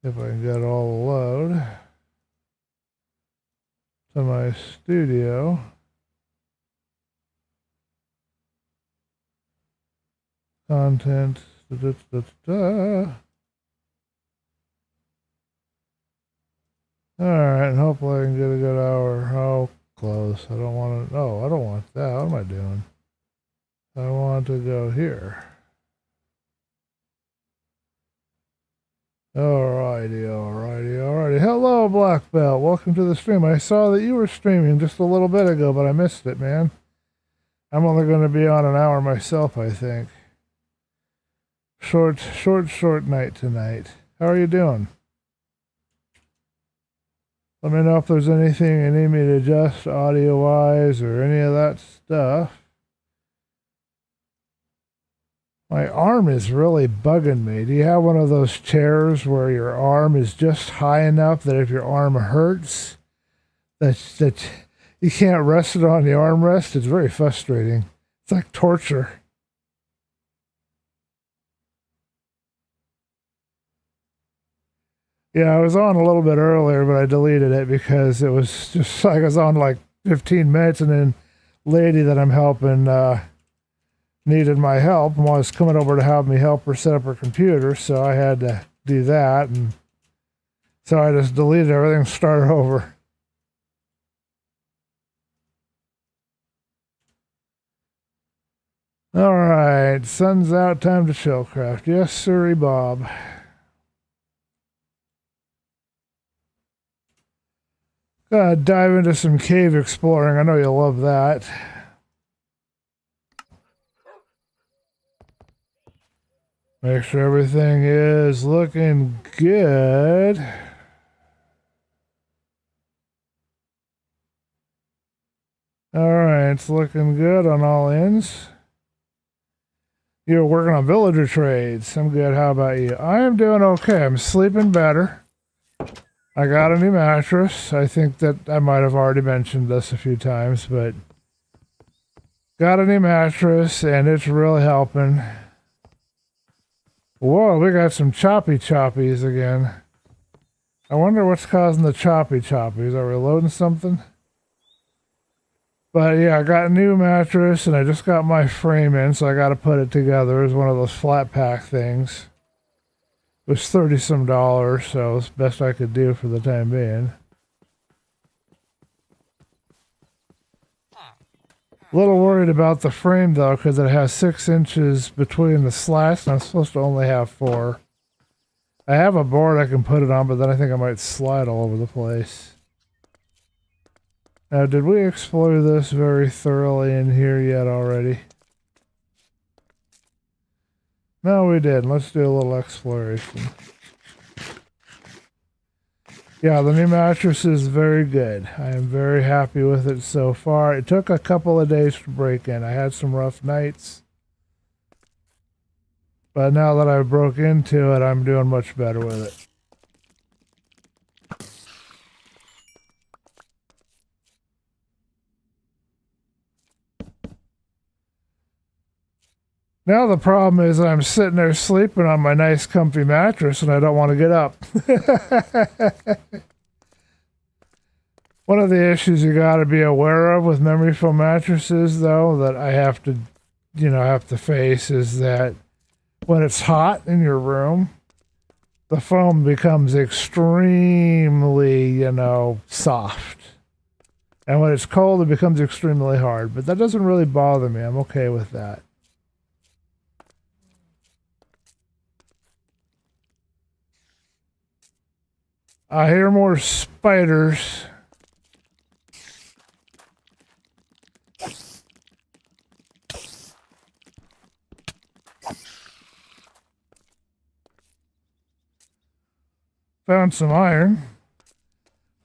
If I can get all the load to my studio. Content. Da, da, da, da. Alright, and hopefully I can get a good hour. How close? I don't want to. No, I don't want that. What am I doing? I want to go here. Alrighty. Hello, Black Belt. Welcome to the stream. I saw that you were streaming just a little bit ago, but I missed it, man. I'm only going to be on an hour myself, I think. Short night tonight. How are you doing? Let me know if there's anything you need me to adjust audio-wise or any of that stuff. My arm is really bugging me. Do you have one of those chairs where your arm is just high enough that if your arm hurts, that you can't rest it on the armrest? It's very frustrating. It's like torture. Yeah, I was on a little bit earlier, but I deleted it because it was just like I was on like 15 minutes, and then lady that I'm helping needed my help and was coming over to have me help her set up her computer, so I had to do that, and so I just deleted everything and started over. All right, sun's out, time to ChillCraft. Yes, sirree, Bob. Dive into some cave exploring. I know you'll love that. Make sure everything is looking good. Alright, it's looking good on all ends. You're working on villager trades. I'm good. How about you? I am doing okay. I'm sleeping better. I got a new mattress. I think that I might have already mentioned this a few times, but got a new mattress and it's really helping. Whoa, we got some choppy choppies again. I wonder what's causing the choppy choppies. Are we loading something? But yeah, I got a new mattress and I just got my frame in, so I got to put it together. It's one of those flat pack things. It was $30 some, so it's the best I could do for the time being. A little worried about the frame though, because it has 6 inches between the slats, and I'm supposed to only have 4. I have a board I can put it on, but then I think I might slide all over the place. Now, did we explore this very thoroughly in here yet already? No, we did. Let's do a little exploration. Yeah, the new mattress is very good. I am very happy with it so far. It took a couple of days to break in. I had some rough nights. But now that I broke into it, I'm doing much better with it. Now the problem is I'm sitting there sleeping on my nice comfy mattress and I don't want to get up. One of the issues you got to be aware of with memory foam mattresses, though, that I have to, have to face is that when it's hot in your room, the foam becomes extremely, soft. And when it's cold, it becomes extremely hard. But that doesn't really bother me. I'm okay with that. I hear more spiders. Found some iron.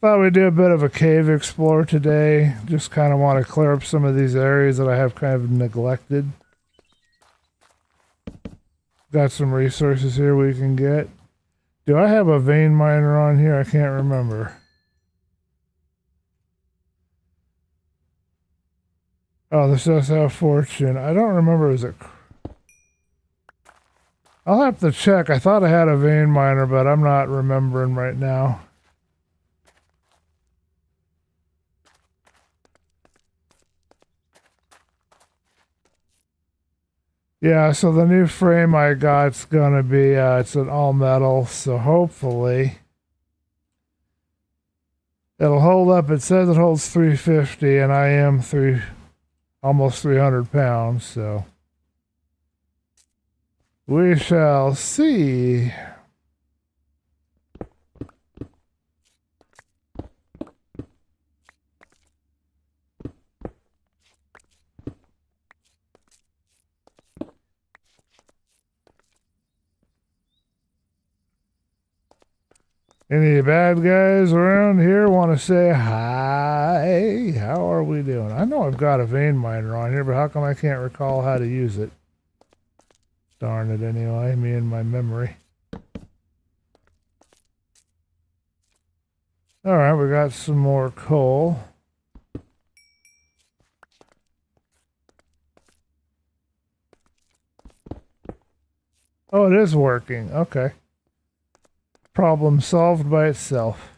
Thought we'd do a bit of a cave explore today. Just kind of want to clear up some of these areas that I have kind of neglected. Got some resources here we can get. Do I have a vein miner on here? I can't remember. Oh, this does have fortune. I don't remember. Is it? I'll have to check. I thought I had a vein miner, but I'm not remembering right now. Yeah, so the new frame I got's gonna be, it's an all metal, so hopefully it'll hold up. It says it holds 350, and I am almost 300 pounds, so we shall see. Any bad guys around here want to say hi? How are we doing? I know I've got a vein miner on here, but how come I can't recall how to use it? Darn it anyway, me and my memory. Alright, we got some more coal. Oh, it is working. Okay. Problem solved by itself.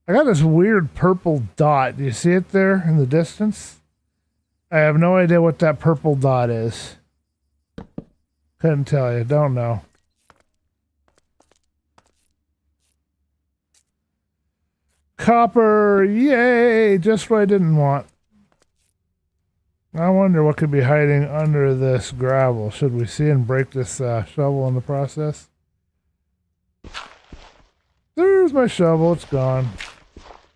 I got this weird purple dot. Do you see it there in the distance? I have no idea what that purple dot is. Couldn't tell you. Don't know. Copper! Yay! Just what I didn't want. I wonder what could be hiding under this gravel. Should we see and break this shovel in the process? There's my shovel. It's gone.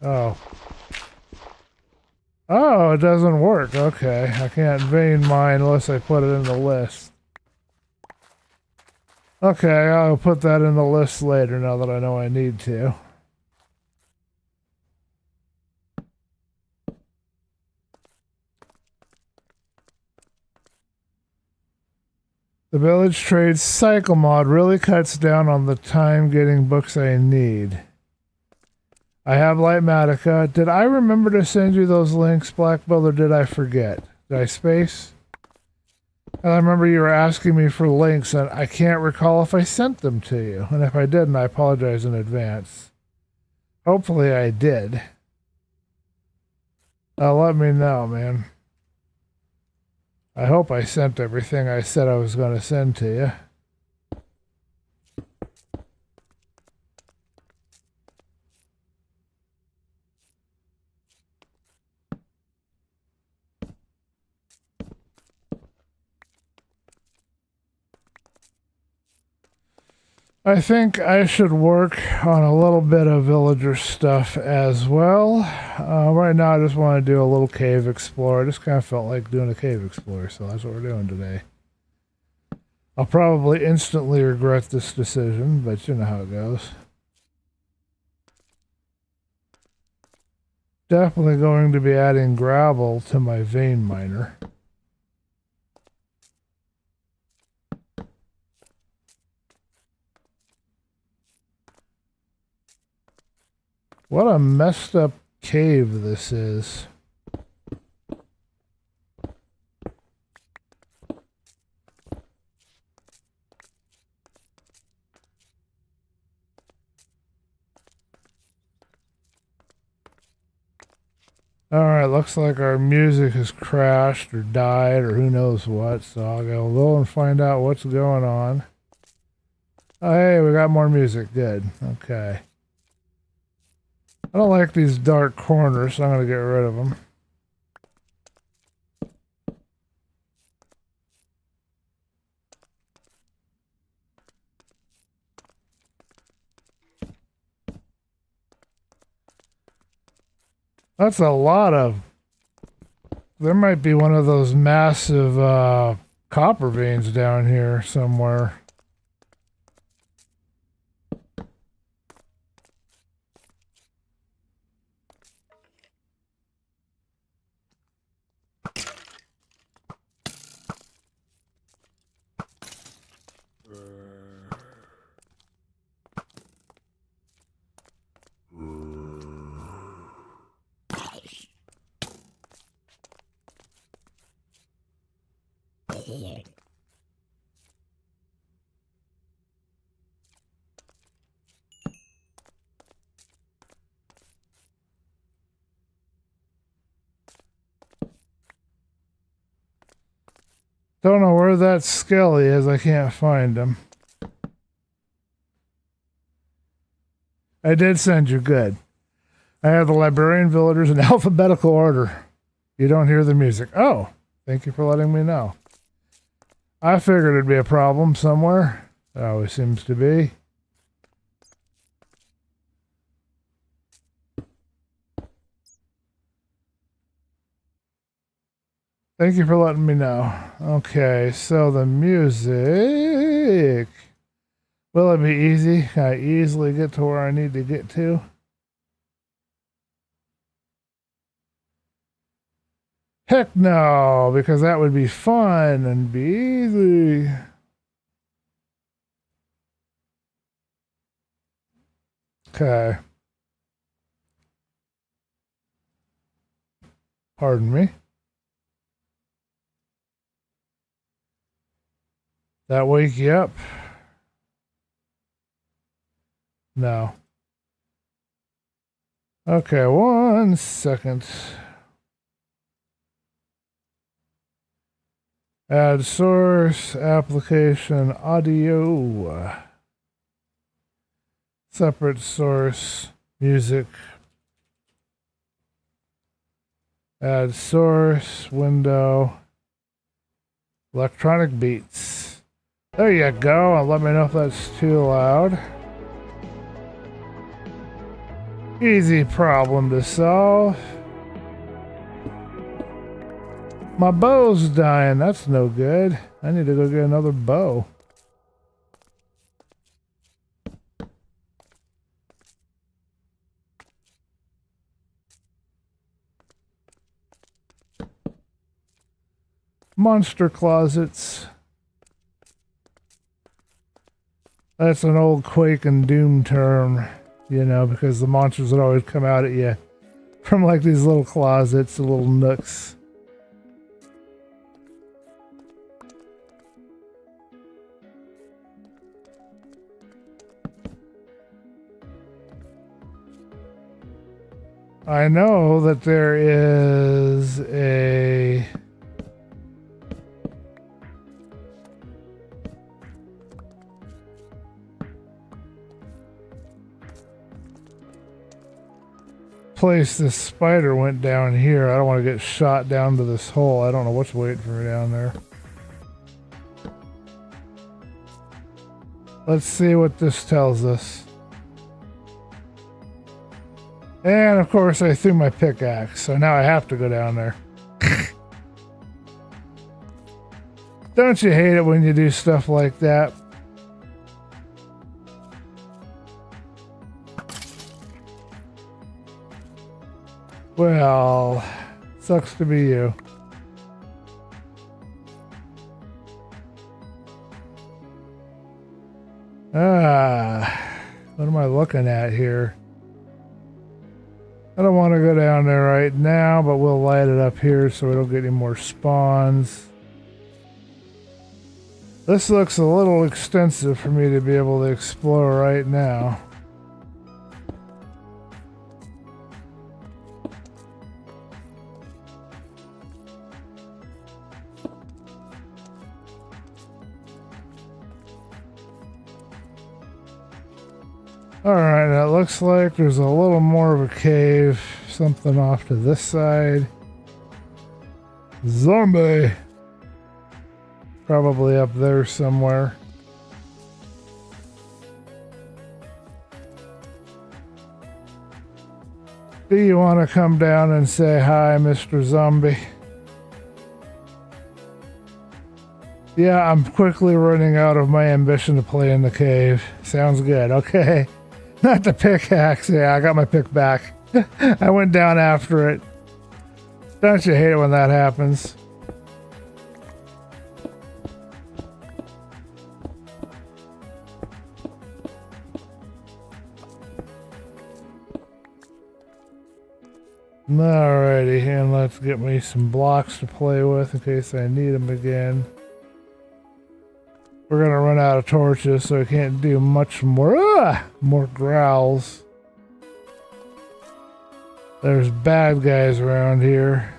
Oh. Oh, it doesn't work. Okay. I can't vein mine unless I put it in the list. Okay, I'll put that in the list later now that I know I need to. The Village Trades Cycle mod really cuts down on the time getting books I need. I have Lightmatica. Did I remember to send you those links, Black Belt, or did I forget? Did I space? And I remember you were asking me for links, and I can't recall if I sent them to you. And if I didn't, I apologize in advance. Hopefully I did. Let me know, man. I hope I sent everything I said I was going to send to you. I think I should work on a little bit of villager stuff as well. Right now I just want to do a little cave explorer. I just kind of felt like doing a cave explorer, so that's what we're doing today. I'll probably instantly regret this decision, but you know how it goes. Definitely going to be adding gravel to my vein miner. What a messed up cave this is. Alright, looks like our music has crashed or died or who knows what, so I'll go and find out what's going on. Oh, hey, we got more music. Good. Okay. I don't like these dark corners, so I'm going to get rid of them. That's a lot of... There might be one of those massive copper veins down here somewhere. Don't know where that Skelly is. I can't find him. I did send you. Good. I have the librarian villagers in alphabetical order. You don't hear the music. Oh, thank you for letting me know. I figured it'd be a problem somewhere. It always seems to be. Thank you for letting me know. Okay, so the music. Will it be easy? Can I easily get to where I need to get to? Heck no, because that would be fun and be easy. Okay. Pardon me. That wake you up? No. Okay, 1 second. Add source, application, audio. Separate source, music. Add source, window, electronic beats. There you go, and let me know if that's too loud. Easy problem to solve. My bow's dying, that's no good. I need to go get another bow. Monster closets. That's an old Quake and Doom term, you know, because the monsters would always come out at you from like these little closets, the little nooks. I know that there is a place this spider went down here. I don't want to get shot down to this hole. I don't know what's waiting for me down there. Let's see what this tells us. And of course I threw my pickaxe, so now I have to go down there. Don't you hate it when you do stuff like that? Well, sucks to be you. What am I looking at here? I don't want to go down there right now, but we'll light it up here so we don't get any more spawns. This looks a little extensive for me to be able to explore right now. Alright, it looks like there's a little more of a cave, something off to this side. Zombie! Probably up there somewhere. Do you want to come down and say hi, Mr. Zombie? Yeah, I'm quickly running out of my ambition to play in the cave. Sounds good, okay. Not the pickaxe. Yeah, I got my pick back. I went down after it. Don't you hate it when that happens? Alrighty, and let's get me some blocks to play with in case I need them again. We're gonna run out of torches, so I can't do much more. More growls. There's bad guys around here.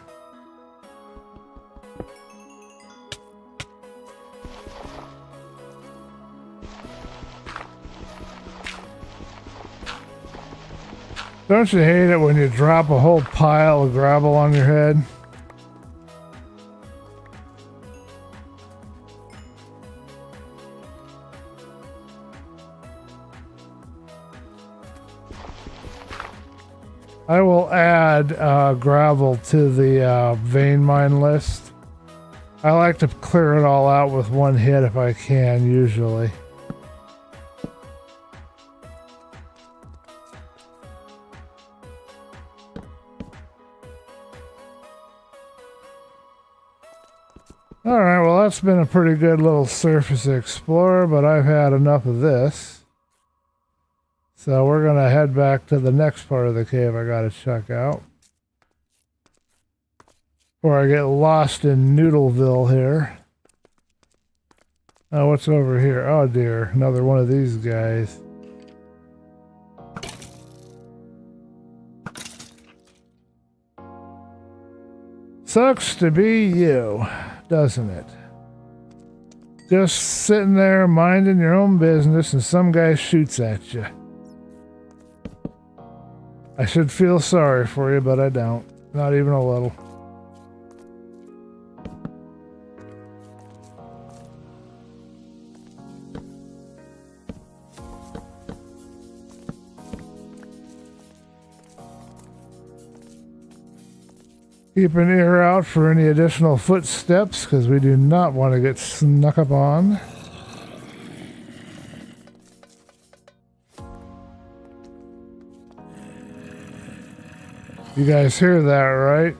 Don't you hate it when you drop a whole pile of gravel on your head? I will add gravel to the vein mine list. I like to clear it all out with one hit if I can, usually. Alright, well that's been a pretty good little surface explorer, but I've had enough of this. So we're going to head back to the next part of the cave I got to check out. Before I get lost in Noodleville here. Oh, what's over here? Oh dear, another one of these guys. Sucks to be you, doesn't it? Just sitting there minding your own business and some guy shoots at you. I should feel sorry for you, but I don't. Not even a little. Keep an ear out for any additional footsteps, because we do not want to get snuck up on. You guys hear that, right?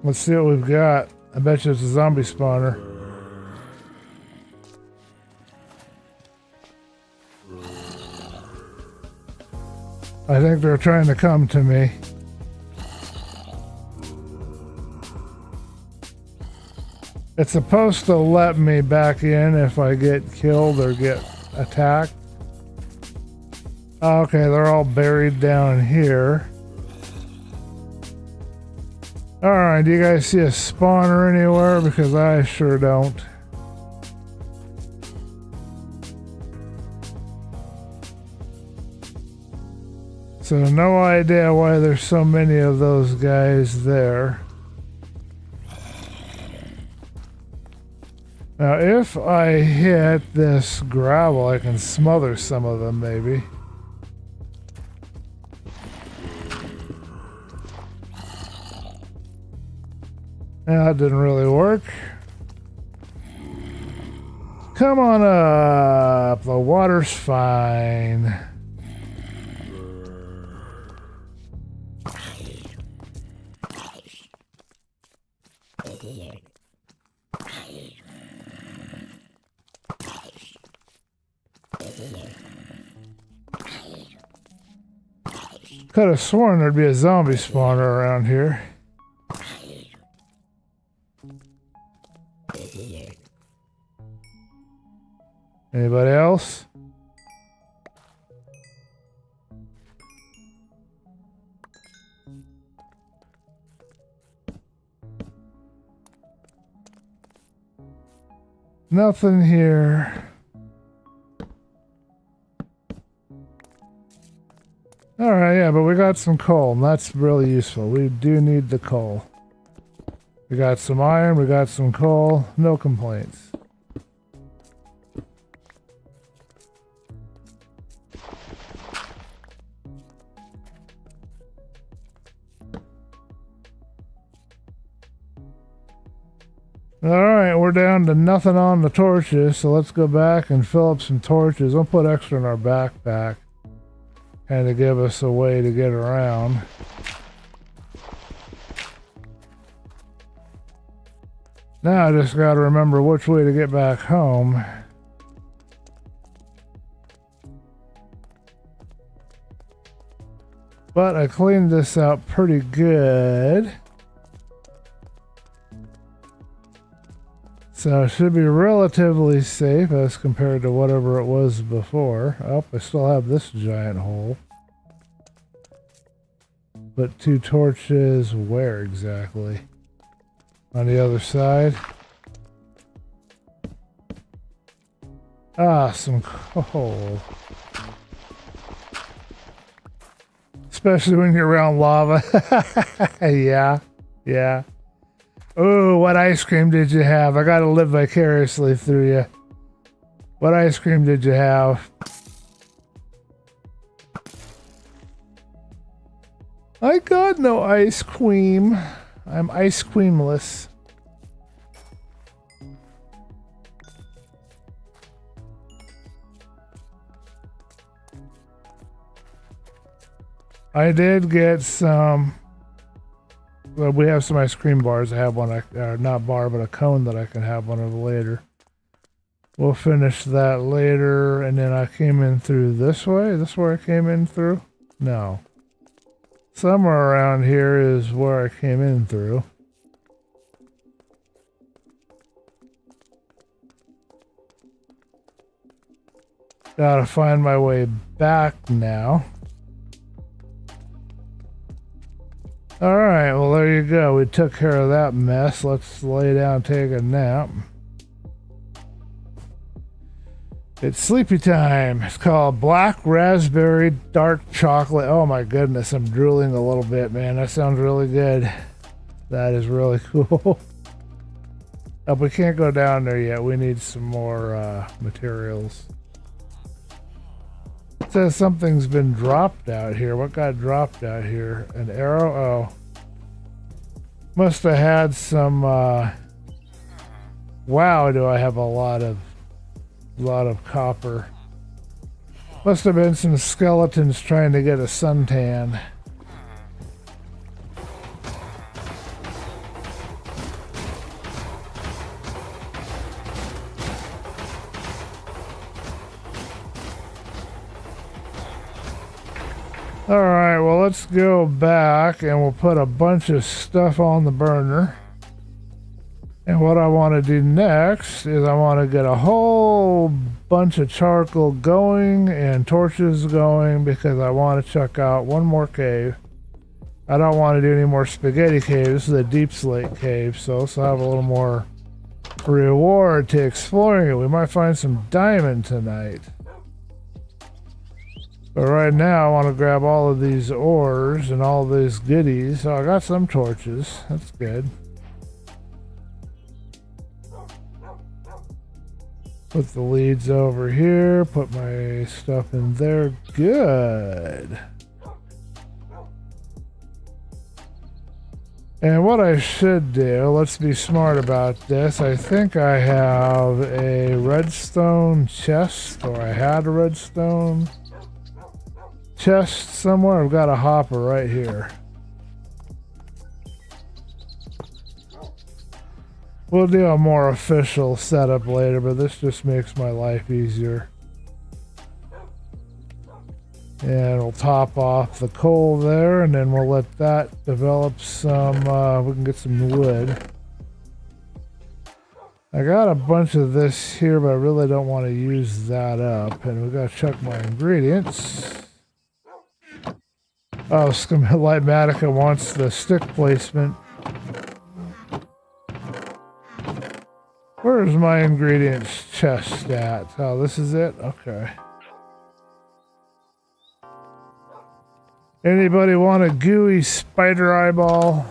Let's see what we've got. I bet you it's a zombie spawner. I think they're trying to come to me. It's supposed to let me back in if I get killed or get attacked. Okay, they're all buried down here. Alright, do you guys see a spawner anywhere? Because I sure don't. So no idea why there's so many of those guys there. Now, if I hit this gravel, I can smother some of them, maybe. Yeah, that didn't really work. Come on up. The water's fine. Could have sworn there'd be a zombie spawner around here. Anybody else? Nothing here. Alright, yeah, but we got some coal, and that's really useful. We do need the coal. We got some iron, we got some coal, no complaints. Alright, we're down to nothing on the torches, so let's go back and fill up some torches. We'll put extra in our backpack. And to give us a way to get around. Now I just gotta remember which way to get back home. But I cleaned this out pretty good. So it should be relatively safe as compared to whatever it was before. Oh, I still have this giant hole. But 2 torches where exactly? On the other side? Ah, some coal. Especially when you're around lava. Yeah, yeah. Oh, what ice cream did you have? I gotta live vicariously through you. What ice cream did you have? I got no ice cream. I'm ice creamless. I did get some. Well, we have some ice cream bars. I have one, not bar, but a cone that I can have one of later. We'll finish that later. And then I came in through this way. This is where I came in through? No. Somewhere around here is where I came in through. Gotta find my way back now. Alright, well there you go. We took care of that mess. Let's lay down and take a nap. It's sleepy time. It's called Black Raspberry Dark Chocolate. Oh my goodness, I'm drooling a little bit, man. That sounds really good. That is really cool. Oh, we can't go down there yet. We need some more materials. It says something's been dropped out here. What got dropped out here? An arrow? Oh. Must have had some, wow, do I have a lot of copper. Must have been some skeletons trying to get a suntan. Alright, well let's go back and we'll put a bunch of stuff on the burner. And what I want to do next is I want to get a whole bunch of charcoal going and torches going because I want to check out one more cave. I don't want to do any more spaghetti caves. This is a deep slate cave, so let's have a little more reward to exploring it. We might find some diamond tonight. But right now I want to grab all of these ores and all these goodies. So I got some torches. That's good. Put the leads over here. Put my stuff in there. Good. And what I should do, let's be smart about this. I think I have a redstone chest, or I had a redstone chest somewhere. I've got a hopper right here. We'll do a more official setup later, but this just makes my life easier. And we'll top off the coal there, and then we'll let that develop some, we can get some wood. I got a bunch of this here, but I really don't want to use that up. And we got to check my ingredients. Oh, Lightmatica wants the stick placement. Where's my ingredients chest at? Oh, this is it? Okay. Anybody want a gooey spider eyeball?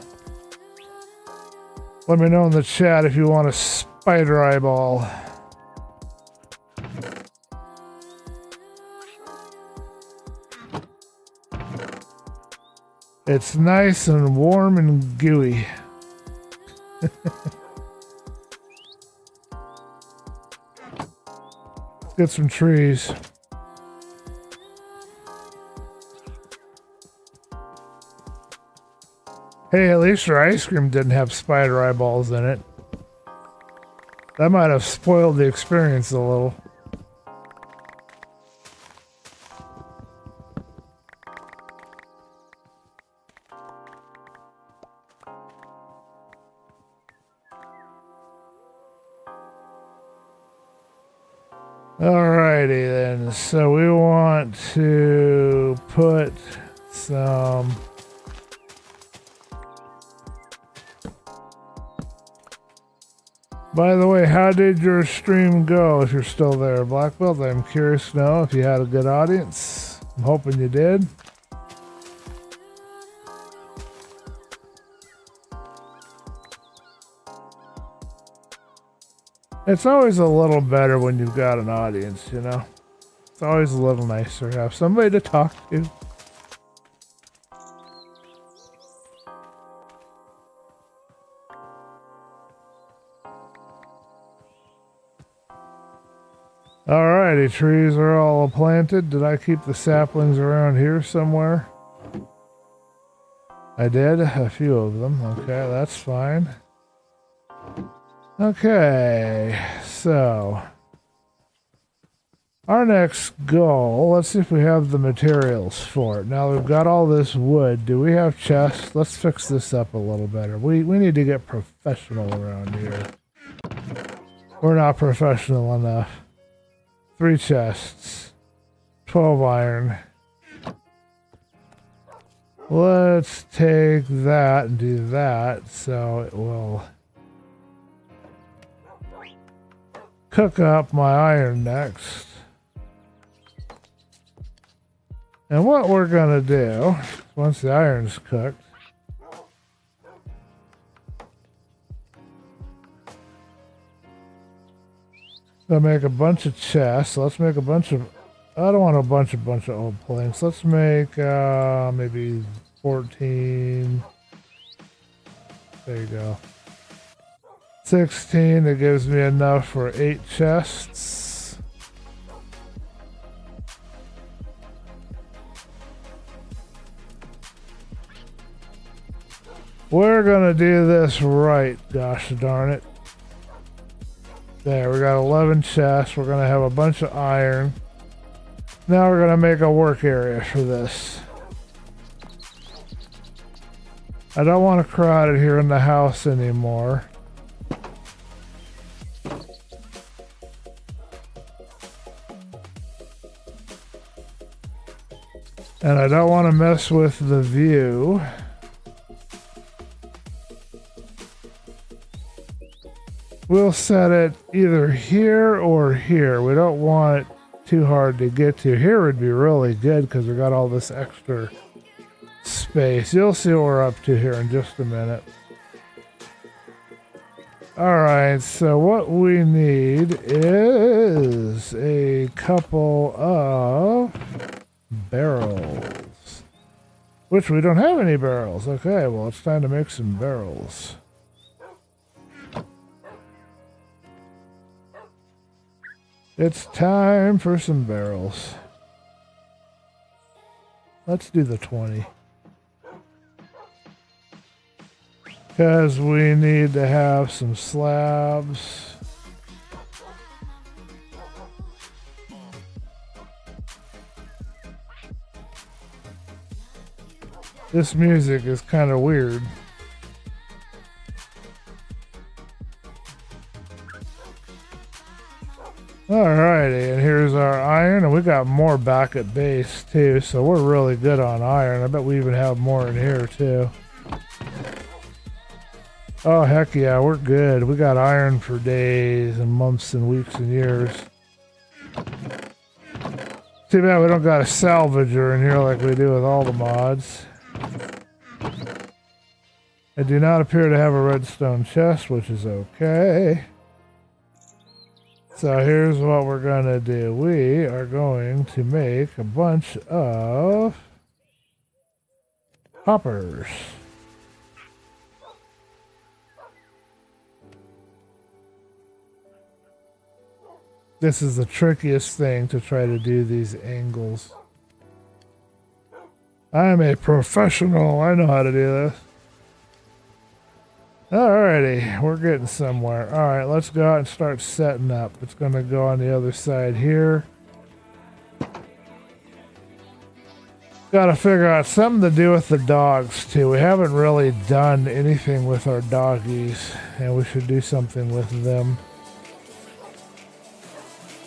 Let me know in the chat if you want a spider eyeball. It's nice and warm and gooey. Let's get some trees. Hey, at least your ice cream didn't have spider eyeballs in it. That might have spoiled the experience a little. Alrighty then, so we want to put some By the way, how did your stream go if you're still there, Black Belt? I'm curious to know if you had a good audience. I'm hoping you did. It's always a little better when you've got an audience, you know? It's always a little nicer to have somebody to talk to. Alrighty, trees are all planted. Did I keep the saplings around here somewhere? I did, a few of them. Okay, that's fine. Okay, so our next goal, let's see if we have the materials for it. Now we've got all this wood. Do we have chests? Let's fix this up a little better. We need to get professional around here. We're not professional enough. 3 chests. 12 iron. Let's take that and do that so it will cook up my iron next. And what we're gonna do, once the iron's cooked, gonna make a bunch of chests. Let's make a bunch of, I don't want a bunch of old planks. Let's make maybe 14. There you go. 16, that gives me enough for 8 chests. We're gonna do this right, gosh darn it. There, we got 11 chests. We're gonna have a bunch of iron. Now we're gonna make a work area for this. I don't want to crowd it here in the house anymore. And I don't want to mess with the view. We'll set it either here or here. We don't want it too hard to get to. Here would be really good because we got all this extra space. You'll see what we're up to here in just a minute. Alright, so what we need is a couple of barrels. Which we don't have any barrels. Okay, well it's time to make some barrels. It's time for some barrels. Let's do the 20. Because we need to have some slabs. This music is kind of weird. Alrighty, and here's our iron, and we got more back at base too, so we're really good on iron. I bet we even have more in here too. Oh heck yeah, we're good. We got iron for days and months and weeks and years. Too bad we don't got a salvager in here like we do with all the mods. I do not appear to have a redstone chest, which is okay. So here's what we're going to do. We are going to make a bunch of hoppers. This is the trickiest thing to try to do these angles. I'm a professional. I know how to do this. Alrighty, we're getting somewhere. Alright, let's go out and start setting up. It's going to go on the other side here. Got to figure out something to do with the dogs too. We haven't really done anything with our doggies, and we should do something with them.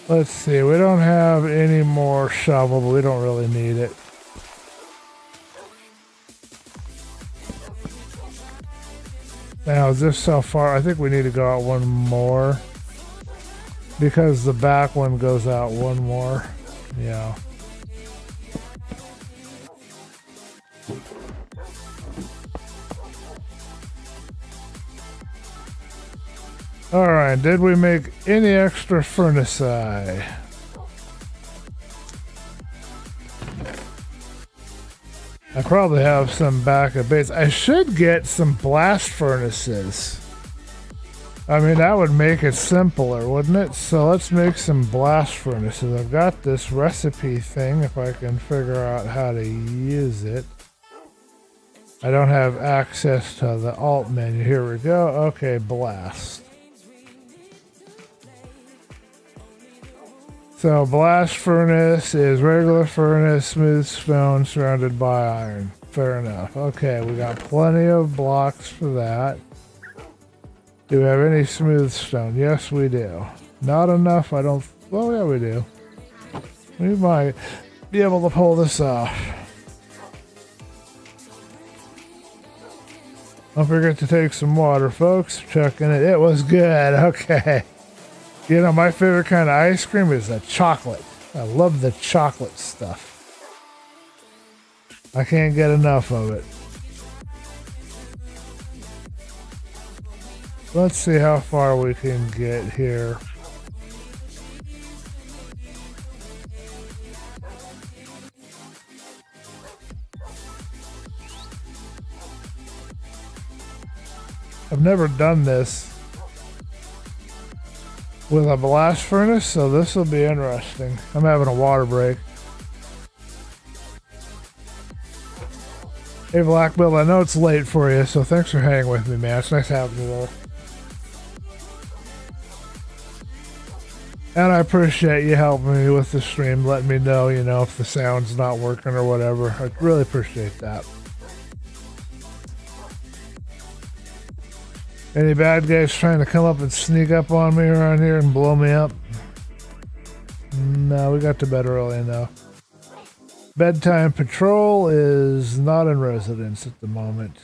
Let's see, we don't have any more shovel, but we don't really need it. Now, is this so far? I think we need to go out one more. Because the back one goes out one more. Yeah. Alright, did we make any extra furnace-eye? I probably have some back at base. I should get some blast furnaces. I mean, that would make it simpler, wouldn't it? So let's make some blast furnaces. I've got this recipe thing, if I can figure out how to use it. I don't have access to the alt menu. Here we go. Okay, blast. So blast furnace is regular furnace, smooth stone surrounded by iron. Fair enough. Okay, we got plenty of blocks for that. Do we have any smooth stone? Yes, we do. Not enough, I don't... Well, yeah, we do. We might be able to pull this off. Don't forget to take some water, folks. Checking it. It was good. Okay. You know, my favorite kind of ice cream is the chocolate. I love the chocolate stuff. I can't get enough of it. Let's see how far we can get here. I've never done this with a blast furnace, so this will be interesting. I'm having a water break. Hey Black Bill, I know it's late for you, so thanks for hanging with me, man. It's nice having you there. And I appreciate you helping me with the stream, letting me know, you know, if the sound's not working or whatever. I really appreciate that. Any bad guys trying to come up and sneak up on me around here and blow me up? No, we got to bed early enough. Bedtime patrol is not in residence at the moment.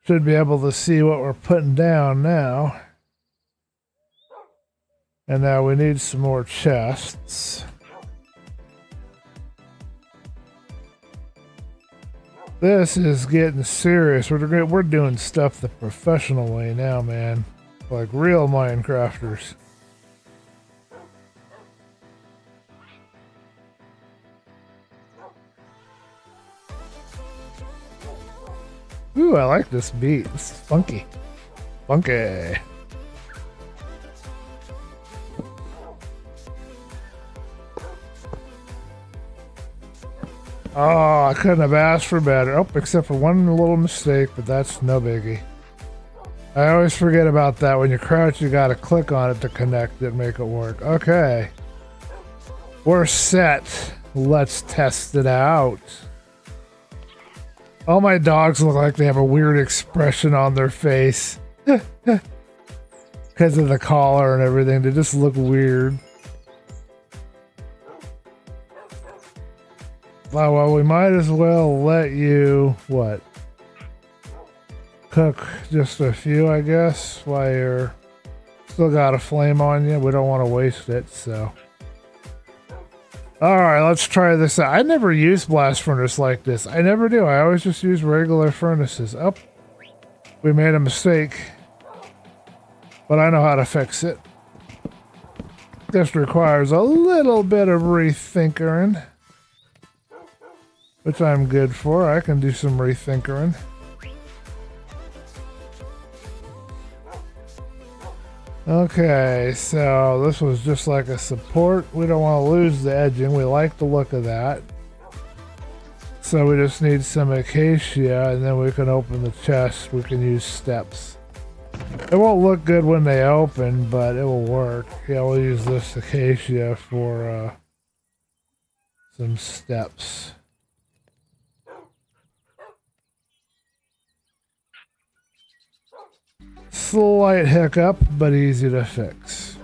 Should be able to see what we're putting down now. And now we need some more chests. This is getting serious. We're doing stuff the professional way now, man. Like real Minecrafters. Ooh, I like this beat. This is funky. Funky. Oh, I couldn't have asked for better. Oh, except for one little mistake, but that's no biggie. I always forget about that. When you crouch, you gotta click on it to connect it, make it work. Okay. We're set. Let's test it out. All my dogs look like they have a weird expression on their face. Because of the collar and everything. They just look weird. Oh, well, we might as well let you, what? Cook just a few, I guess, while you're still got a flame on you. We don't want to waste it, so. Alright, let's try this out. I never use blast furnace like this. I never do. I always just use regular furnaces. Oh, we made a mistake. But I know how to fix it. Just requires a little bit of rethinkering. Which I'm good for. I can do some rethinkering. Okay, so this was just like a support. We don't want to lose the edging. We like the look of that. So we just need some acacia, and then we can open the chest. We can use steps. It won't look good when they open, but it will work. Yeah, we'll use this acacia for some steps. Slight hiccup, but easy to fix.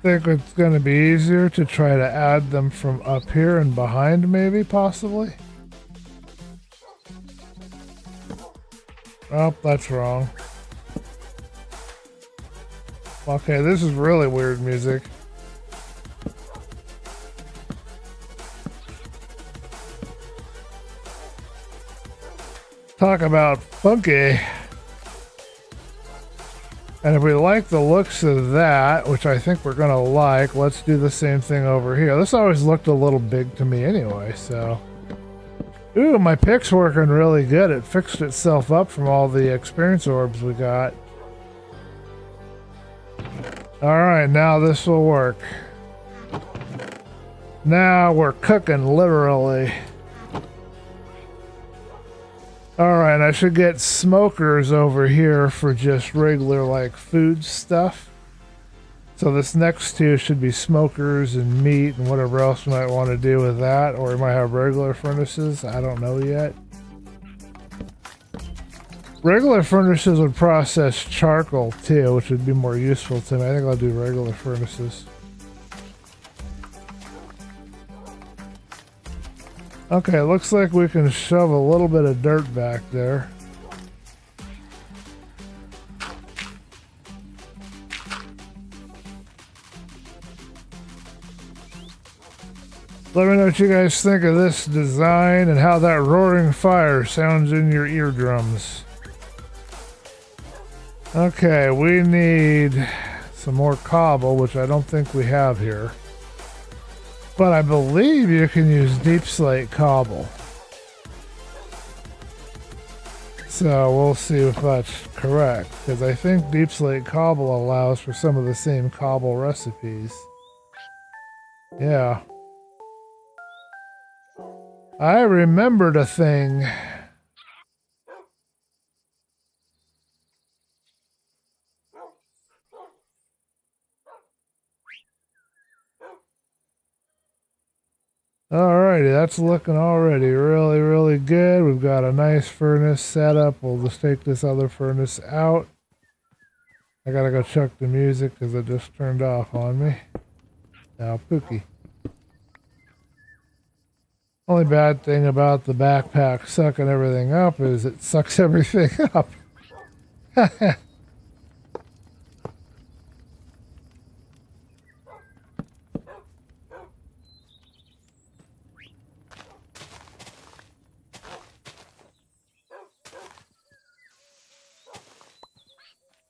Think it's going to be easier to try to add them from up here and behind, maybe, possibly? Oh, that's wrong. Okay, this is really weird music. Talk about funky. And if we like the looks of that, which I think we're going to like, let's do the same thing over here. This always looked a little big to me anyway, so. Ooh, my pick's working really good. It fixed itself up from all the experience orbs we got. Alright, now this will work. Now we're cooking, literally. Alright, I should get smokers over here for just regular, like, food stuff. So this next two should be smokers and meat and whatever else we might want to do with that. Or we might have regular furnaces. I don't know yet. Regular furnaces would process charcoal, too, which would be more useful to me. I think I'll do regular furnaces. Okay, looks like we can shove a little bit of dirt back there. Let me know what you guys think of this design and how that roaring fire sounds in your eardrums. Okay, we need some more cobble, which I don't think we have here. But I believe you can use deep slate cobble. So we'll see if that's correct, because I think deep slate cobble allows for some of the same cobble recipes. Yeah. I remembered a thing. Alrighty, that's looking already really, really good. We've got a nice furnace set up. We'll just take this other furnace out. I gotta go check the music because it just turned off on me. Now, Pookie. Only bad thing about the backpack sucking everything up is it sucks everything up.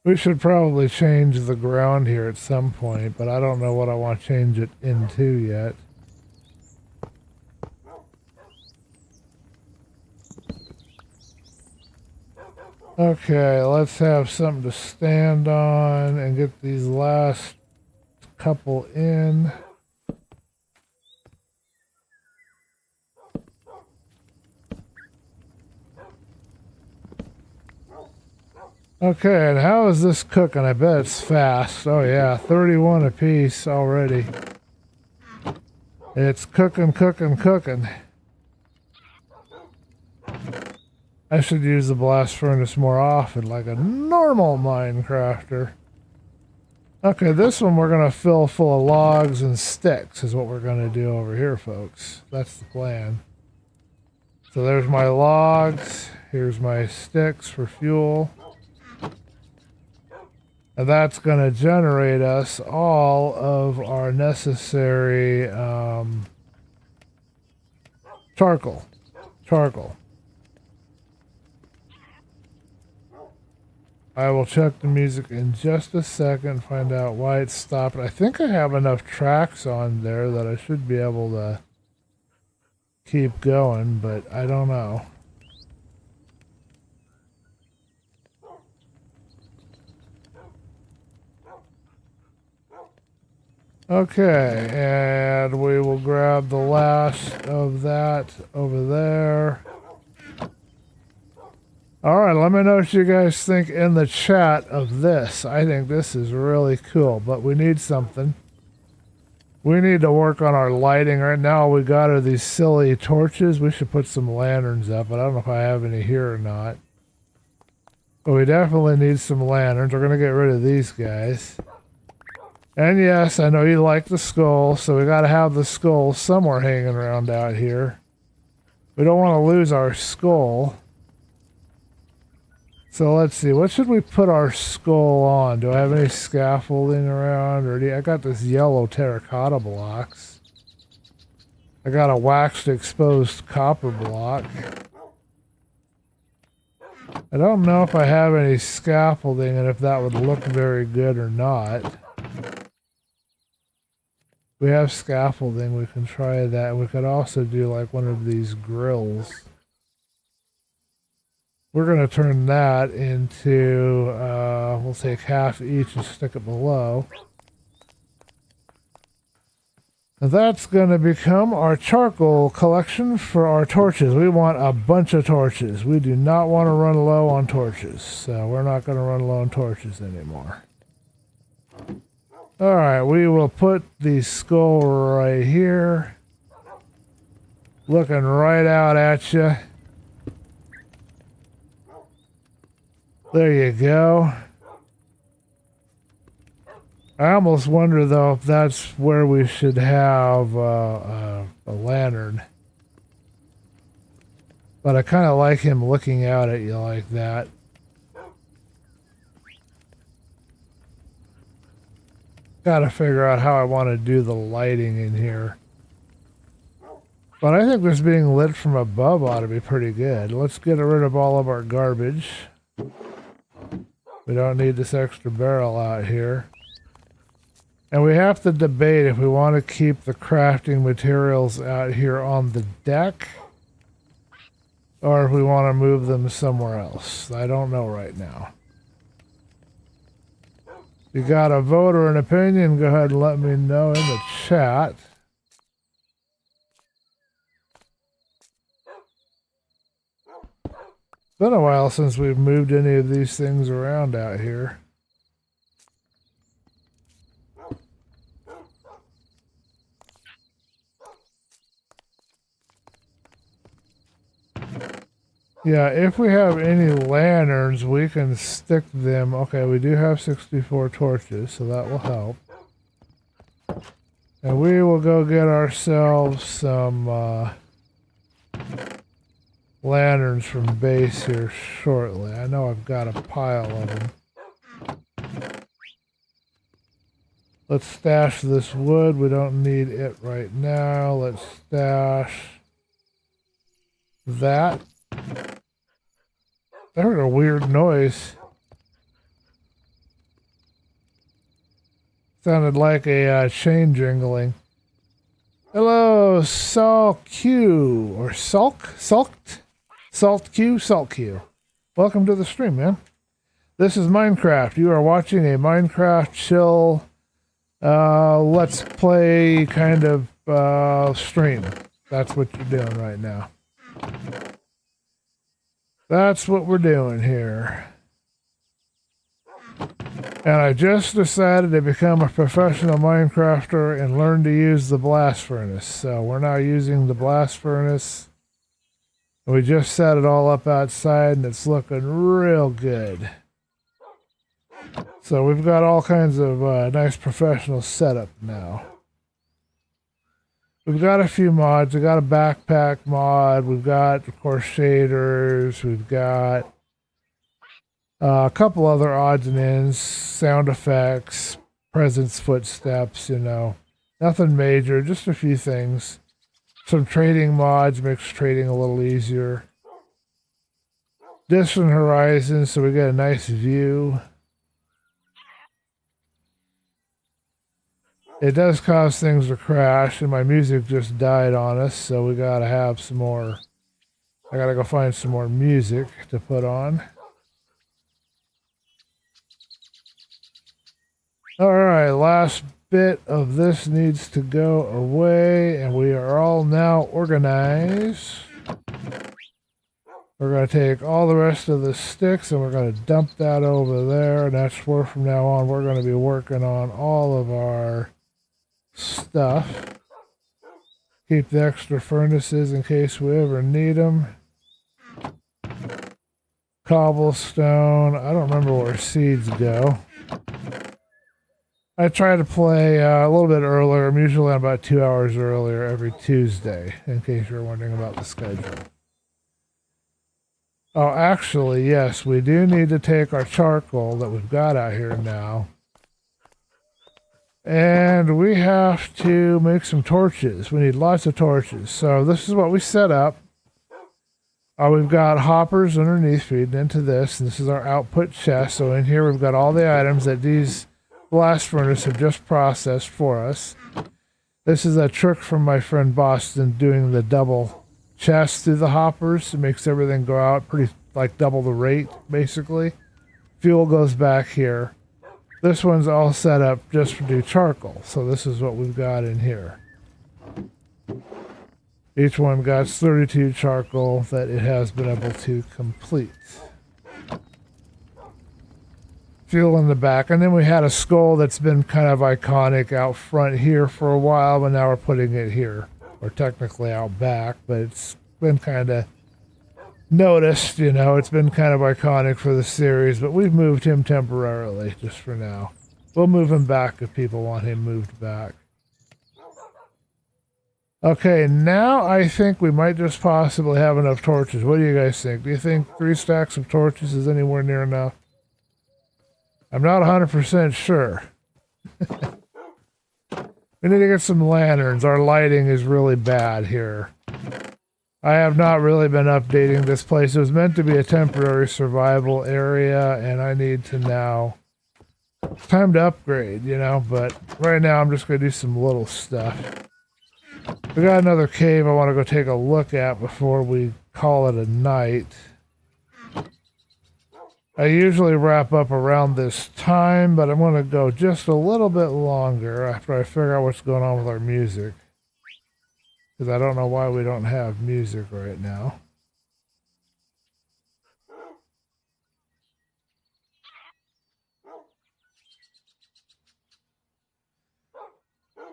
We should probably change the ground here at some point, but I don't know what I want to change it into yet. Okay, let's have something to stand on and get these last couple in. Okay, and how is this cooking? I bet it's fast. Oh yeah, 31 a piece already. It's cooking, cooking, cooking. I should use the blast furnace more often, like a normal Minecrafter. Okay, this one we're going to fill full of logs and sticks is what we're going to do over here, folks. That's the plan. So there's my logs. Here's my sticks for fuel. And that's going to generate us all of our necessary charcoal. I will check the music in just a second, find out why it stopped. I think I have enough tracks on there that I should be able to keep going, but I don't know. Okay, and we will grab the last of that over there. Alright, let me know what you guys think in the chat of this. I think this is really cool, but we need something. We need to work on our lighting. Right now all we got are these silly torches. We should put some lanterns up, but I don't know if I have any here or not. But we definitely need some lanterns. We're going to get rid of these guys. And yes, I know you like the skull, so we got to have the skull somewhere hanging around out here. We don't want to lose our skull. So let's see, what should we put our skull on? Do I have any scaffolding around? Or I got this yellow terracotta blocks. I got a waxed exposed copper block. I don't know if I have any scaffolding and if that would look very good or not. If we have scaffolding, we can try that. We could also do like one of these grills. We're going to turn that into, we'll take half each and stick it below. And that's going to become our charcoal collection for our torches. We want a bunch of torches. We do not want to run low on torches. So we're not going to run low on torches anymore. Alright, we will put the skull right here. Looking right out at you. There you go. I almost wonder, though, if that's where we should have a lantern. But I kind of like him looking out at you like that. Gotta figure out how I want to do the lighting in here. But I think this being lit from above ought to be pretty good. Let's get rid of all of our garbage. We don't need this extra barrel out here. And we have to debate if we want to keep the crafting materials out here on the deck or if we want to move them somewhere else. I don't know right now. If you got a vote or an opinion, go ahead and let me know in the chat. It's been a while since we've moved any of these things around out here. Yeah, if we have any lanterns, we can stick them. Okay, we do have 64 torches, so that will help. And we will go get ourselves some lanterns from base here shortly. I know I've got a pile of them. Let's stash this wood. We don't need it right now. Let's stash that. I heard a weird noise. Sounded like a chain jingling. Hello, Salt Q or Salt Q. Welcome to the stream, man. This is Minecraft. You are watching a Minecraft chill, let's play kind of stream. That's what you're doing right now. That's what we're doing here. And I just decided to become a professional Minecrafter and learn to use the blast furnace. So we're now using the blast furnace. We just set it all up outside and it's looking real good. So we've got all kinds of nice professional setup now. We've got a few mods. We've got a backpack mod. We've got, of course, shaders. We've got a couple other odds and ends, sound effects, presence, footsteps, you know. Nothing major, just a few things. Some trading mods makes trading a little easier. Distant horizons, so we get a nice view. It does cause things to crash, and my music just died on us, so we gotta have some more. I gotta go find some more music to put on. Alright, last bit of this needs to go away, and we are all now organized. We're going to take all the rest of the sticks and we're going to dump that over there, and that's where from now on we're going to be working on all of our stuff. Keep the extra furnaces in case we ever need them. Cobblestone. I don't remember where seeds go. I try to play a little bit earlier. I'm usually on about 2 hours earlier every Tuesday, in case you're wondering about the schedule. Oh, actually, yes, we do need to take our charcoal that we've got out here now. And we have to make some torches. We need lots of torches. So this is what we set up. We've got hoppers underneath feeding into this, and this is our output chest. So in here we've got all the items that these blast furnace have just processed for us. This is a trick from my friend Boston doing the double chest through the hoppers. It makes everything go out pretty, like double the rate, basically. Fuel goes back here. This one's all set up just to do charcoal. So this is what we've got in here. Each one got 32 charcoal that it has been able to complete. Fuel in the back. And then we had a skull that's been kind of iconic out front here for a while, but now we're putting it here. Or technically out back, but it's been kind of noticed, you know. It's been kind of iconic for the series, but we've moved him temporarily just for now. We'll move him back if people want him moved back. Okay, now I think we might just possibly have enough torches. What do you guys think? Do you think 3 stacks of torches is anywhere near enough? I'm not 100% sure. We need to get some lanterns. Our lighting is really bad here. I have not really been updating this place. It was meant to be a temporary survival area, and I need to now... It's time to upgrade, you know, but right now I'm just going to do some little stuff. We got another cave I want to go take a look at before we call it a night. I usually wrap up around this time, but I'm going to go just a little bit longer after I figure out what's going on with our music. Because I don't know why we don't have music right now.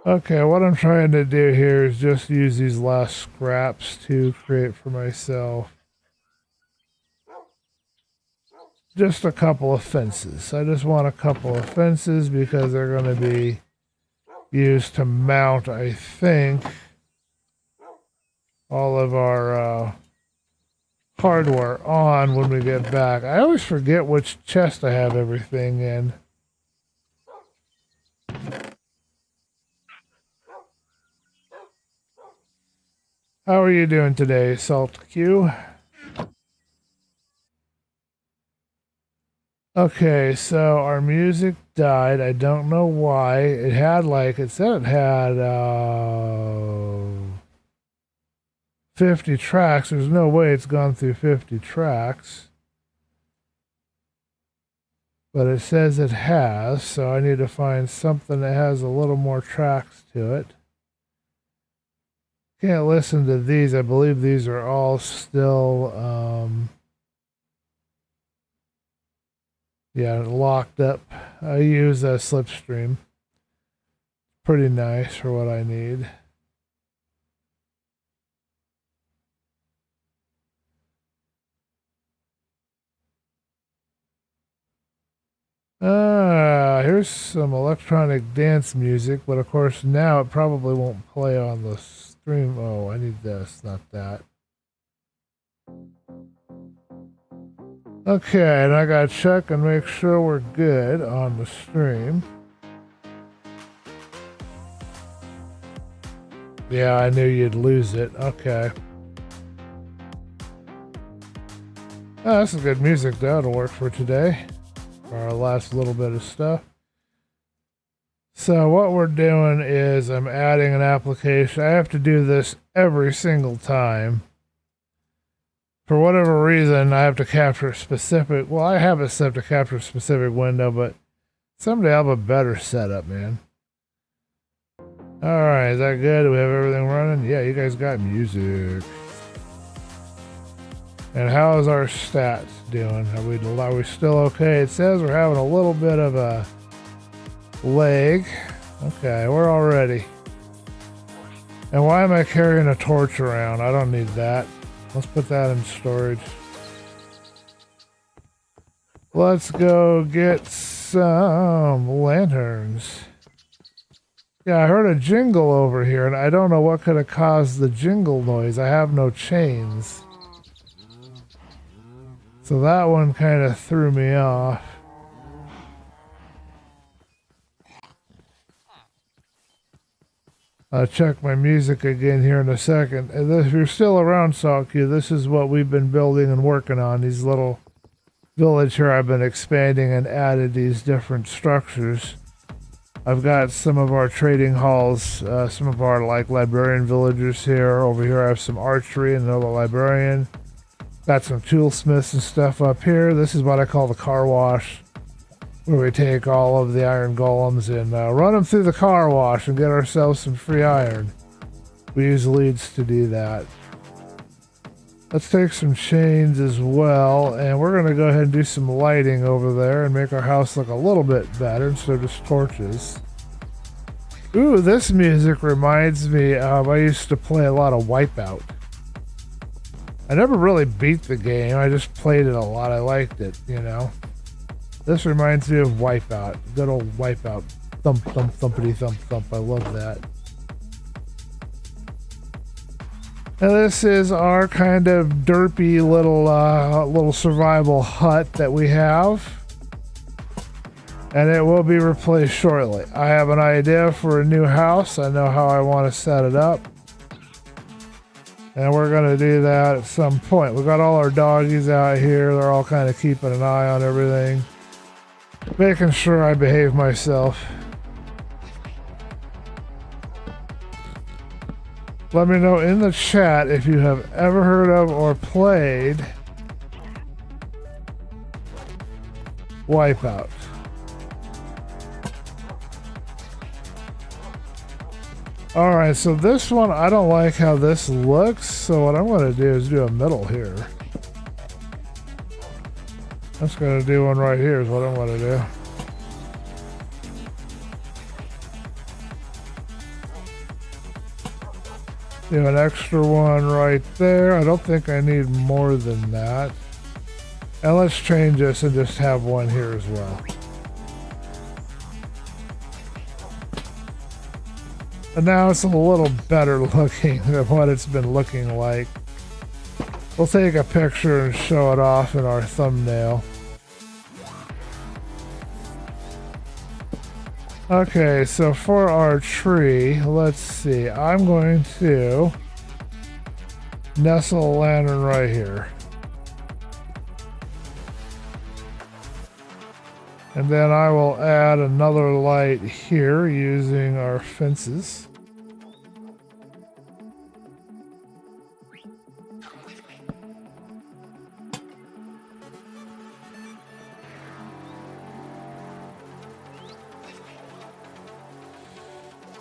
Okay, what I'm trying to do here is just use these last scraps to create for myself just a couple of fences. I just want a couple of fences because they're going to be used to mount, I think, all of our hardware on when we get back. I always forget which chest I have everything in. How are you doing today, Salt Q? Okay, so our music died. I don't know why. It had like, it said it had 50 tracks. There's no way it's gone through 50 tracks. But it says it has, so I need to find something that has a little more tracks to it. Can't listen to these. I believe these are all still locked up. I use a Slipstream. Pretty nice for what I need. Here's some electronic dance music, but of course now it probably won't play on the stream. Oh, I need this, not that. Okay, and I gotta check and make sure we're good on the stream. Yeah, I knew you'd lose it. Okay. Oh, this is good music though. It'll work for today. For our last little bit of stuff. So what we're doing is I'm adding an application. I have to do this every single time. For whatever reason, I have to capture a specific... Well, I have it set to capture a specific window, but someday I'll have a better setup, man. Alright, is that good? Do we have everything running? Yeah, you guys got music. And how is our stats doing? Are we still okay? It says we're having a little bit of a lag. Okay, we're all ready. And why am I carrying a torch around? I don't need that. Let's put that in storage. Let's go get some lanterns. Yeah, I heard a jingle over here, and I don't know what could have caused the jingle noise. I have no chains. So that one kind of threw me off. check my music again here in a second. And if you're still around, Saltq, this is what we've been building and working on. These little village here, I've been expanding and added these different structures. I've got some of our trading halls, some of our like librarian villagers here. Over here I have some archery and another librarian. Got some toolsmiths and stuff up here. This is what I call the car wash, where we take all of the iron golems and run them through the car wash and get ourselves some free iron. We use leads to do that. Let's take some chains as well, and we're going to go ahead and do some lighting over there and make our house look a little bit better instead of just torches. Ooh, this music reminds me of, I used to play a lot of Wipeout. I never really beat the game, I just played it a lot. I liked it, you know. This reminds me of Wipeout. Good old Wipeout. Thump, thump, thumpity, thump, thump. I love that. And this is our kind of derpy little survival hut that we have. And it will be replaced shortly. I have an idea for a new house. I know how I want to set it up. And we're going to do that at some point. We've got all our doggies out here. They're all kind of keeping an eye on everything. Making sure I behave myself. Let me know in the chat if you have ever heard of or played Wipeout. Alright, so this one, I don't like how this looks, so what I'm going to do is do a middle here. I'm just going to do one right here is what I'm going to do. Do an extra one right there. I don't think I need more than that. And let's change this and just have one here as well. And now it's a little better looking than what it's been looking like. We'll take a picture and show it off in our thumbnail. Okay, so for our tree, let's see. I'm going to nestle a lantern right here. And then I will add another light here using our fences.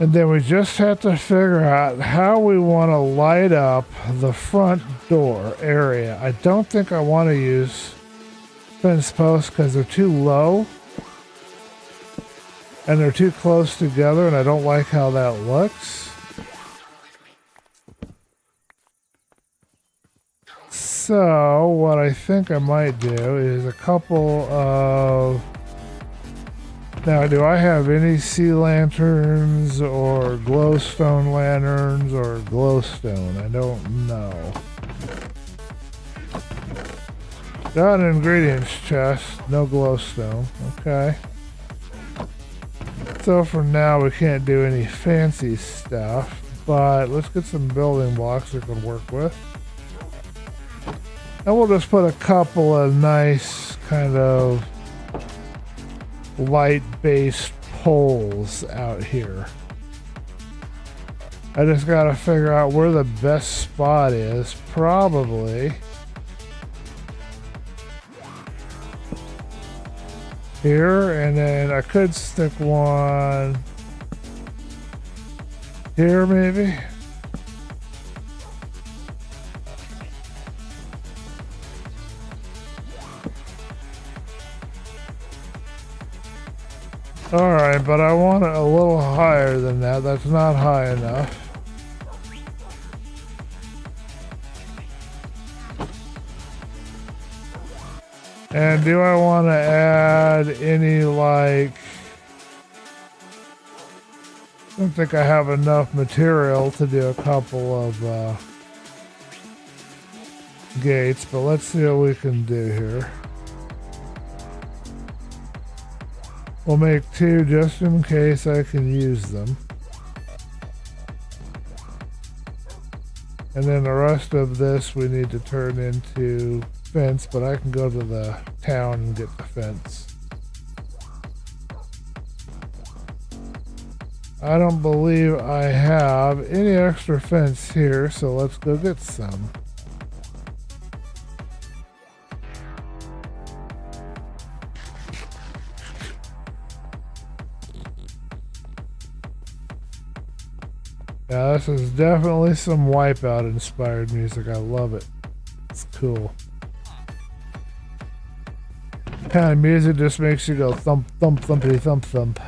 And then we just have to figure out how we want to light up the front door area. I don't think I want to use fence posts because they're too low. And they're too close together, and I don't like how that looks. So, what I think I might do is a couple of... Now, do I have any sea lanterns or glowstone lanterns or glowstone? I don't know. Got an ingredients chest, no glowstone. Okay. So for now, we can't do any fancy stuff, but let's get some building blocks we can work with. And we'll just put a couple of nice kind of light-based poles out here. I just gotta figure out where the best spot is. Probably here, and then I could stick one here maybe. Alright, but I want it a little higher than that. That's not high enough. And do I want to add any, like... I don't think I have enough material to do a couple of gates, but let's see what we can do here. We'll make two just in case I can use them. And then the rest of this we need to turn into fence, but I can go to the town and get the fence. I don't believe I have any extra fence here, so let's go get some. Yeah, this is definitely some Wipeout inspired music. I love it. It's cool. Kind of music just makes you go thump, thump, thumpity, thump, thump.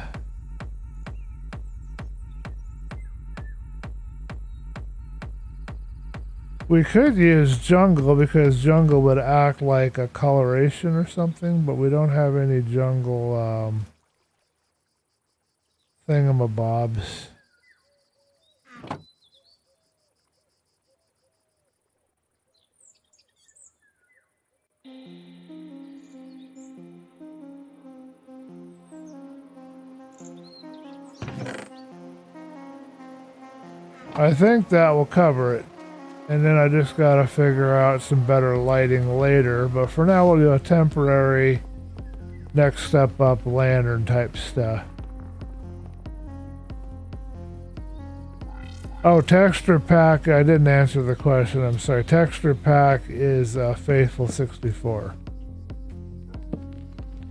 We could use jungle because jungle would act like a coloration or something, but we don't have any jungle thingamabobs. I think that will cover it. And then I just gotta figure out some better lighting later. But for now we'll do a temporary next step up lantern type stuff. Oh, texture pack. I didn't answer the question. I'm sorry. Texture pack is Faithful 64.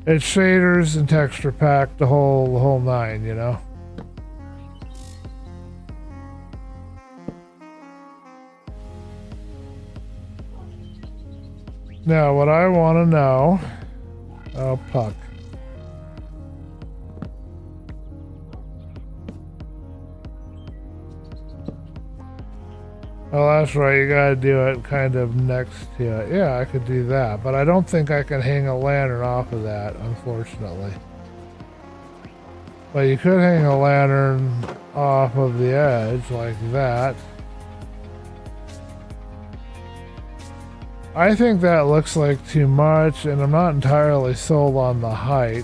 It's shaders and texture pack, the whole nine, you know. Now, what I want to know... Oh, puck. Oh, that's right. You gotta do it kind of next to it. Yeah, I could do that. But I don't think I can hang a lantern off of that, unfortunately. But you could hang a lantern off of the edge like that. I think that looks like too much, and I'm not entirely sold on the height.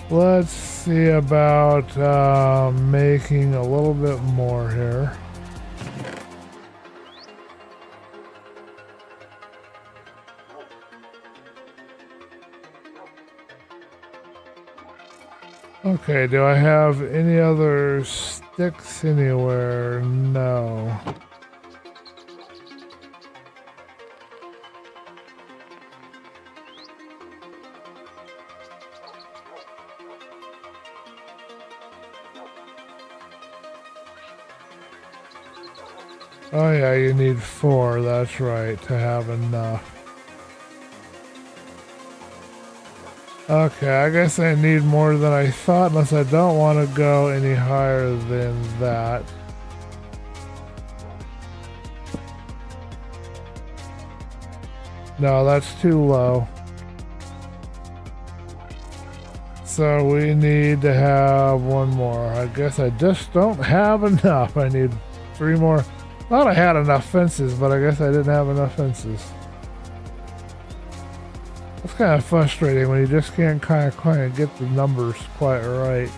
Let's see about making a little bit more here. Okay, do I have any other sticks anywhere? No. Oh yeah, you need 4, that's right, to have enough. Okay, I guess I need more than I thought, unless I don't want to go any higher than that. No, that's too low. So we need to have 1 more. I guess I just don't have enough. I need 3 more. Thought I had enough fences, but I guess I didn't have enough fences. It's kind of frustrating when you just can't kind of get the numbers quite right.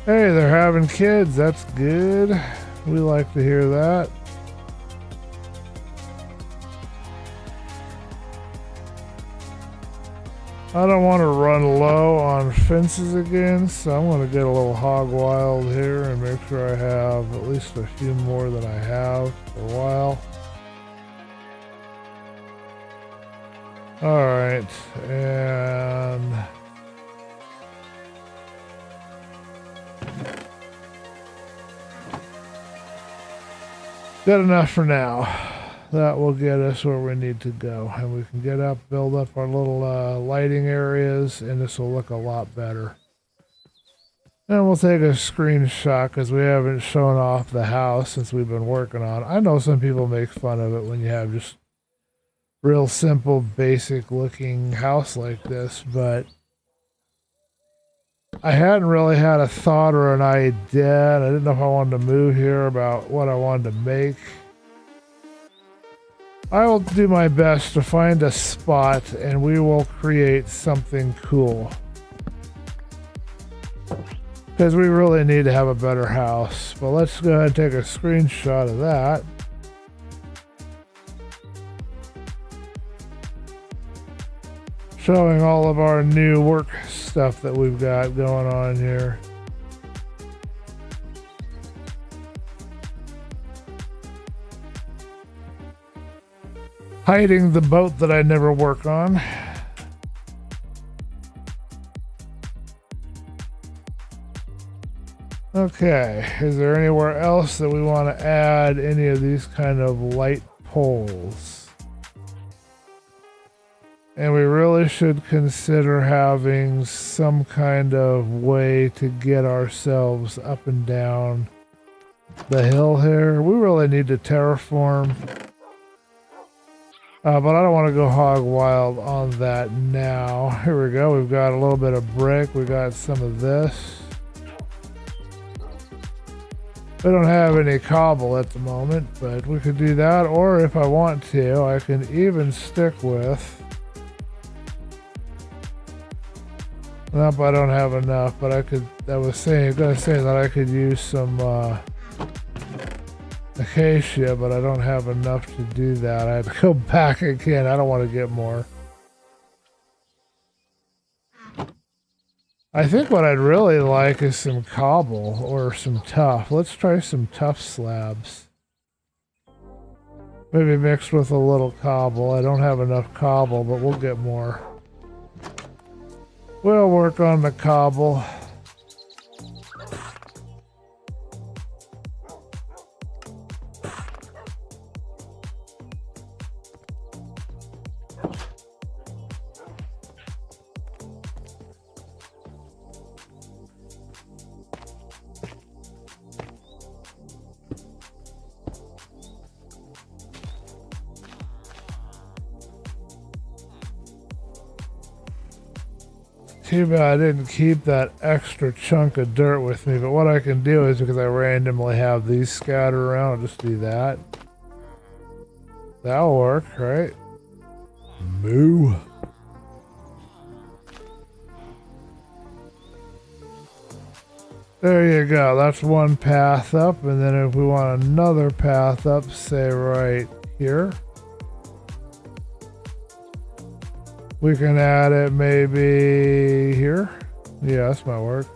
Hey, they're having kids. That's good. We like to hear that. I don't want to run low on fences again, so I'm going to get a little hog wild here and make sure I have at least a few more than I have for a while. Alright, and... good enough for now. That will get us where we need to go, and we can get up, build up our little lighting areas, and this will look a lot better. And we'll take a screenshot because we haven't shown off the house since we've been working on it. I know some people make fun of it when you have just real simple, basic looking house like this, but I hadn't really had a thought or an idea, and I didn't know if I wanted to move here about what I wanted to make. I will do my best to find a spot and we will create something cool. Because we really need to have a better house. But let's go ahead and take a screenshot of that. Showing all of our new work stuff that we've got going on here. Hiding the boat that I never work on. Okay, is there anywhere else that we want to add any of these kind of light poles? And we really should consider having some kind of way to get ourselves up and down the hill here. We really need to terraform. But I don't want to go hog wild on that now. Here we go. We've got a little bit of brick. We got some of this. We don't have any cobble at the moment, but we could do that. Or if I want to, I can even stick with... Nope, I don't have enough, but I could... I was gonna say that I could use some acacia, but I don't have enough to do that. I have to go back again. I don't want to get more. I think what I'd really like is some cobble or some tuff. Let's try some tuff slabs. Maybe mixed with a little cobble. I don't have enough cobble, but we'll get more. We'll work on the cobble. Too bad I didn't keep that extra chunk of dirt with me, but what I can do is, because I randomly have these scattered around, I'll just do that. That'll work, right? Moo. There you go, that's one path up, and then if we want another path up, say right here. We can add it maybe here. Yeah, this might work.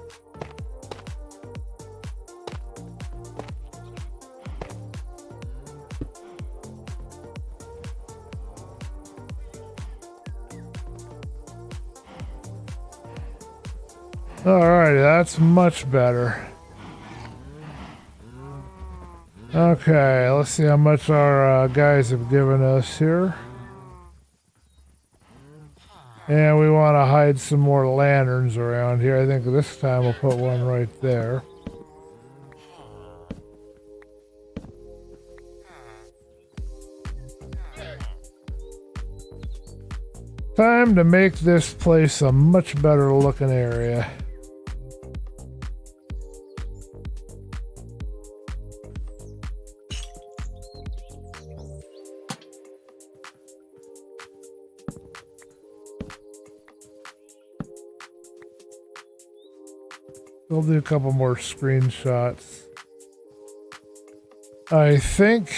Alrighty, that's much better. Okay, let's see how much our guys have given us here. And we want to hide some more lanterns around here. I think this time we'll put one right there. Time to make this place a much better looking area. We'll do a couple more screenshots. I think...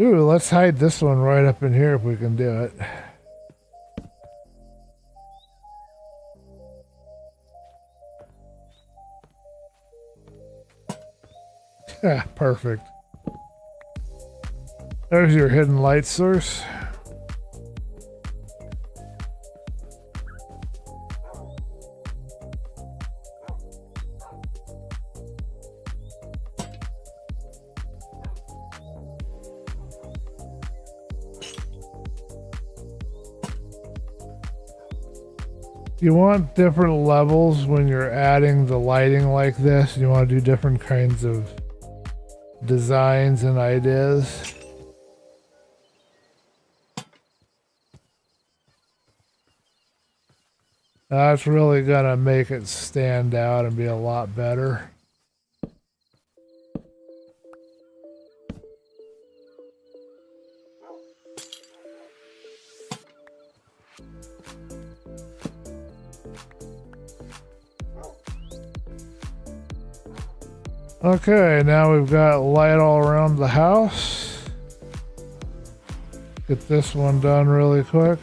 Ooh, let's hide this one right up in here if we can do it. Yeah, perfect. There's your hidden light source. You want different levels when you're adding the lighting like this. You want to do different kinds of designs and ideas. That's really gonna make it stand out and be a lot better. Okay, now we've got light all around the house. Get this one done really quick.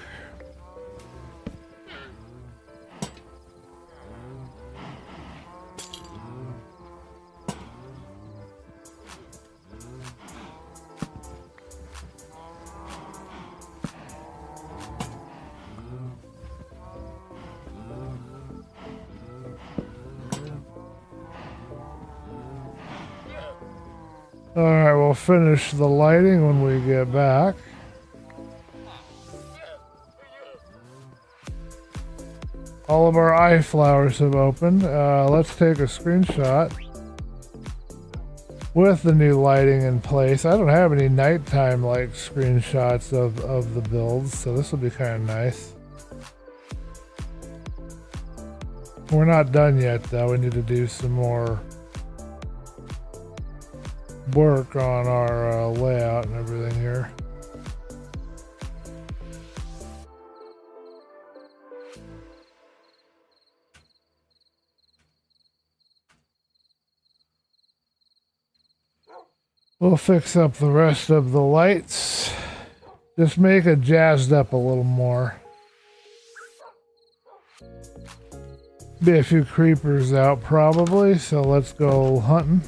Alright, we'll finish the lighting when we get back. All of our eye flowers have opened. Let's take a screenshot with the new lighting in place. I don't have any nighttime like screenshots of the builds, so this will be kind of nice. We're not done yet though. We need to do some more work on our layout and everything here. We'll fix up the rest of the lights. Just make it jazzed up a little more. Be a few creepers out probably, so let's go hunting.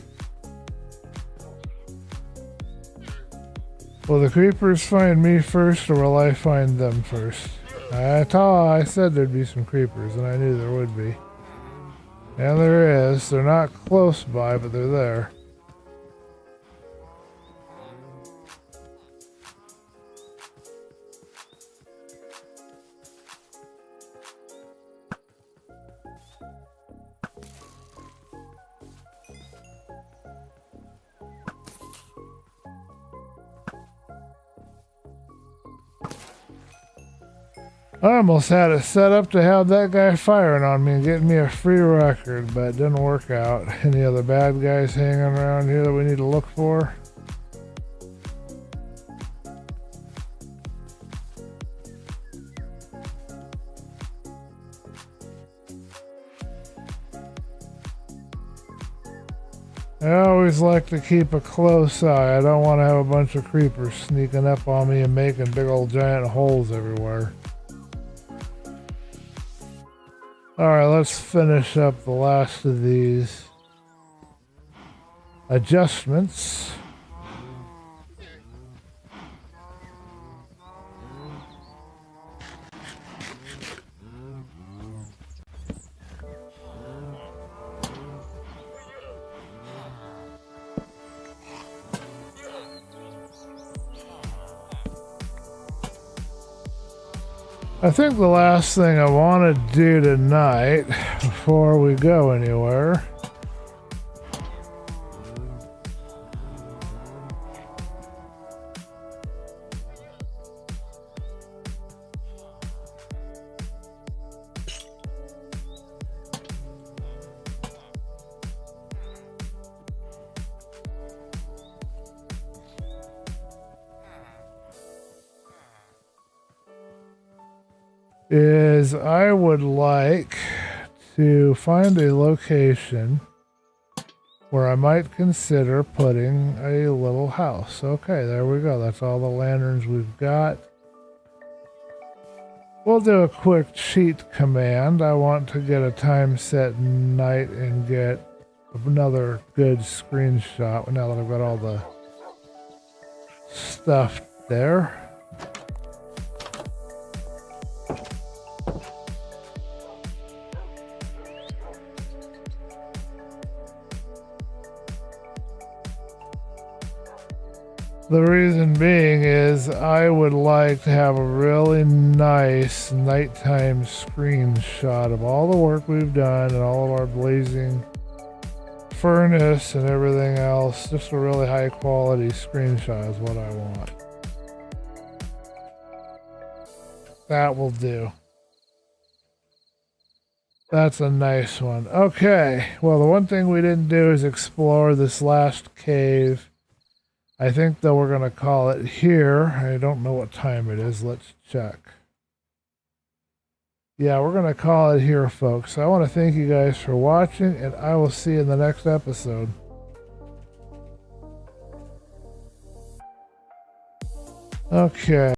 Will the creepers find me first, or will I find them first? I said there'd be some creepers, and I knew there would be. And there is. They're not close by, but they're there. I almost had it set up to have that guy firing on me and getting me a free record, but it didn't work out. Any other bad guys hanging around here that we need to look for? I always like to keep a close eye. I don't want to have a bunch of creepers sneaking up on me and making big old giant holes everywhere. Alright, let's finish up the last of these adjustments. I think the last thing I want to do tonight, before we go anywhere, is I would like to find a location where I might consider putting a little house. Okay, there we go. That's all the lanterns we've got. We'll do a quick cheat command. I want to get a time set night and get another good screenshot now that I've got all the stuff there. The reason being is I would like to have a really nice nighttime screenshot of all the work we've done and all of our blazing furnace and everything else. Just a really high quality screenshot is what I want. That will do. That's a nice one. Okay, well, the one thing we didn't do is explore this last cave. I think that we're going to call it here. I don't know what time it is. Let's check. Yeah, we're going to call it here, folks. I want to thank you guys for watching, and I will see you in the next episode. Okay.